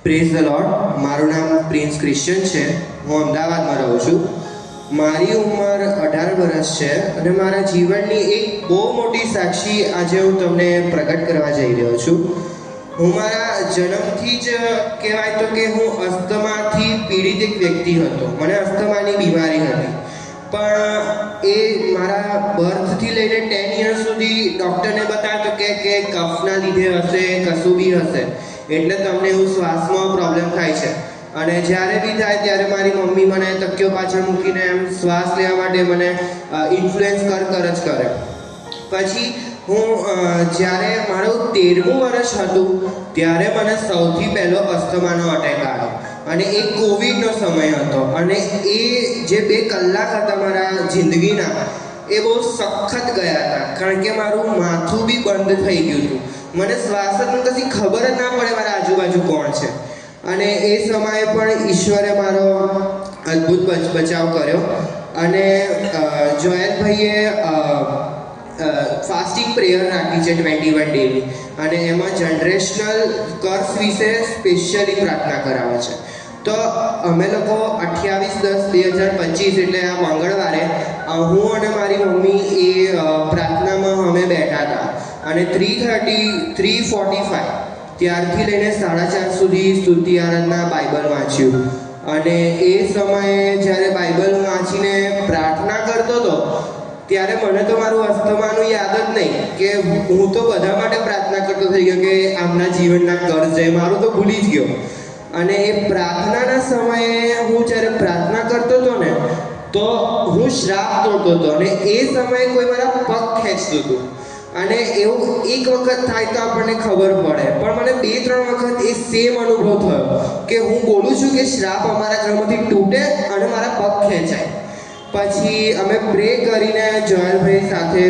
Praise the lord. મારું નામ prince Christian છે. હું અમદાવાદમાં રહું છું. મારી ઉંમર 18 વર્ષ છે અને મારા જીવનની એક બહુ મોટી સાક્ષી આજે હું તમને પ્રગટ કરવા જઈ રહ્યો છું. હું મારા જન્મથી જ કહેવાય તો કે હું અસ્થમાથી પીડિત એક વ્યક્તિ હતો. મને અસ્થમાની બીમારી હતી, પણ એ મારા બર્થથી લઈને 10 યર્સ સુધી ડૉક્ટરને બતાવતો કે કફના લીધે હશે, કશું બી હશે, એટલે તમને એવું શ્વાસમાં પ્રોબ્લેમ થાય છે. અને જ્યારે બી થાય ત્યારે મારી મમ્મી મને તકિયો પાછળ મૂકીને એમ શ્વાસ લેવા માટે મને ઇન્ફ્લુઅન્સ જ કરે. પછી હું જ્યારે મારું 13મું વર્ષ હતું ત્યારે મને સૌથી પહેલો અસ્થમાનો અટેક આવ્યો અને એ કોવિડનો સમય હતો. અને એ જે 2 કલાક હતા મારા જિંદગીના, એ બહુ સખત ગયા હતા, કારણ કે મારું માથું બી બંધ થઈ ગયું હતું. મને શ્વાસની કશી ખબર જ ના પડે મારા આજુબાજુ કોણ છે. અને એ સમયે પણ ઈશ્વરે મારો અદ્ભુત બચાવ કર્યો. અને જોયલભાઈએ ફાસ્ટિંગ પ્રેયર રાખી છે 21 ડેની, અને એમાં જનરેશનલ કર્સ વિશે સ્પેશિયલી પ્રાર્થના કરાવે છે. તો અમે લોકો 28/10/2025 એટલે આ મંગળવારે હું અને મારી મમ્મી એ પ્રાર્થનામાં અમે બેઠા હતા. અને 3:45 ત્યારથી લઈને 4:30 સુધી સ્તુતિ આરાધના બાઇબલ વાંચ્યું. અને એ સમયે જ્યારે બાઇબલ વાંચીને પ્રાર્થના કરતો હતો ત્યારે મને તો મારું અસ્થમાનું યાદ જ નહીં, કે હું તો બધા માટે પ્રાર્થના કરતો થઈ ગયો કે આમના જીવનના કર્જ છે, મારું તો ભૂલી જ ગયો. અને એ પ્રાર્થનાના સમયે હું જ્યારે પ્રાર્થના કરતો હતો ને, તો હું શ્રાપ તોડતો હતો અને એ સમયે કોઈ મારા પગ ખેંચતું હતું. અને એવું એક વખત થાય તો આપણને ખબર પડે, પણ મને 2-3 વખત એ સેમ અનુભવ થયો કે હું બોલું છું કે શ્રાપ અમારા ઘરમાંથી તૂટે અને મારા પગ ખેંચાય. પછી અમે પ્રે કરીને જોયલભાઈ સાથે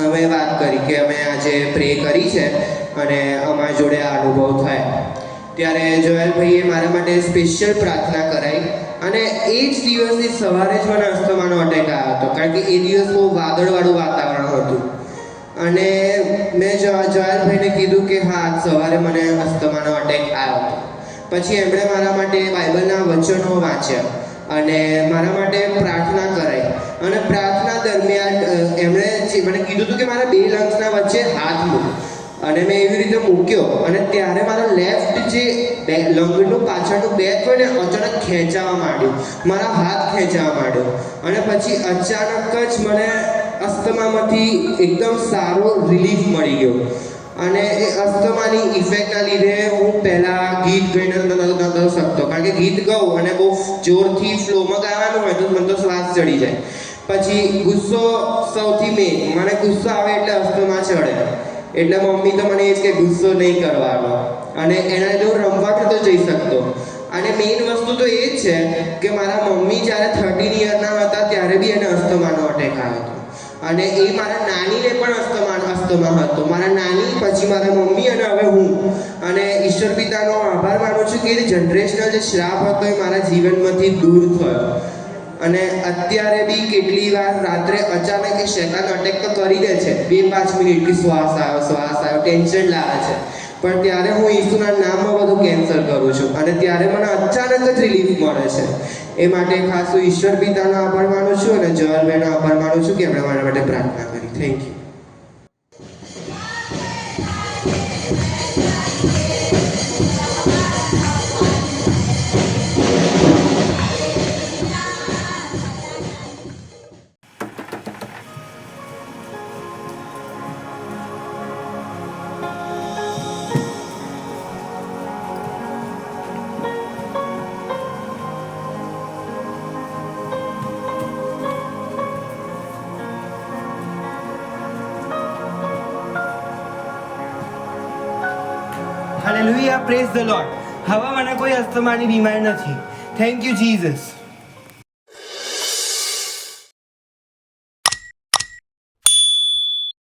અમે વાત કરી કે અમે આજે પ્રે કરી છે અને અમારી જોડે આ અનુભવ થાય. ત્યારે જોયલભાઈએ મારા માટે સ્પેશિયલ પ્રાર્થના કરાવી. અને એ જ દિવસની સવારે જ મને અસ્થમાનો અટેક આવ્યો હતો, કારણ કે એ દિવસ બહુ વાદળવાળું વાતાવરણ હતું. અને મેં જોયલભાઈને કીધું કે હા, સવારે મને અસ્થમાનો અટેક આવ્યો હતો. પછી એમણે મારા માટે બાઇબલના વચનો વાંચ્યા અને મારા માટે પ્રાર્થના કરાઈ. અને પ્રાર્થના દરમિયાન એમણે મને કીધું હતું કે મારા 2 લંગ્સના વચ્ચે હાથ મૂક. અને મેં એવી રીતે મૂક્યો અને ત્યારે મારા લેફ્ટ જે લંગનું પાછળનું બેક હોય ને, અચાનક ખેંચાવા માંડ્યું, મારા હાથ ખેંચાવા માંડ્યો. અને પછી અચાનક જ મને અસ્થમામાંથી એકદમ સારો રિલીફ મળી ગયો. અને એ અસ્થમાની ઇફેક્ટના લીધે હું પહેલાં ગીત ગાઈને નથી શકતો, કારણ કે ગીત ગાઉં અને બહુ જોરથી ફ્લોમાં ગાવાનું હોય તો મને તો શ્વાસ ચડી જાય. પછી ગુસ્સો સૌથી મેઇન, મને ગુસ્સો આવે એટલે અસ્થમા ચડે. એટલે મમ્મી તો મને એ જ કે ગુસ્સો નહીં કરવાનો, અને એના લીધે હું રમવા નહોતો જઈ શકતો. અને મેઇન વસ્તુ તો એ જ છે કે મારા મમ્મી જ્યારે 13 યરના હતા ત્યારે બી એને અસ્થમાનો અટેક આવ્યો હતો. અને એ મારા નાનીને પણ અસ્થમા હતો. મારા નાની, પછી મારા મમ્મી અને હવે હું. અને ઈશ્વર પિતાનો આભાર માનું છું કે જનરેશનલ જે શ્રાપ હતો એ મારા જીવનમાંથી દૂર થયો. અને અત્યારે બી કેટલી વાર રાત્રે અચાનક એ શેતાન અટેક તો કરી દે છે, 2-5 મિનિટ કે શ્વાસ આવ્યો, ટેન્શન લાવે છે, પણ ત્યારે હું ઈસુના નામમાં બધું કેન્સલ કરું છું અને ત્યારે મને અચાનક જ રિલીફ મળે છે. એ માટે ખાસ હું ઈશ્વર પિતાનો આભાર માનું છું અને જોયલભાઈનો આભાર માનું છું કે એમણે મારા માટે પ્રાર્થના કરી. Thank you. Hallelujah, praise the lord. હવે મને કોઈ અસ્થમાની બીમારી નથી. Thank you Jesus.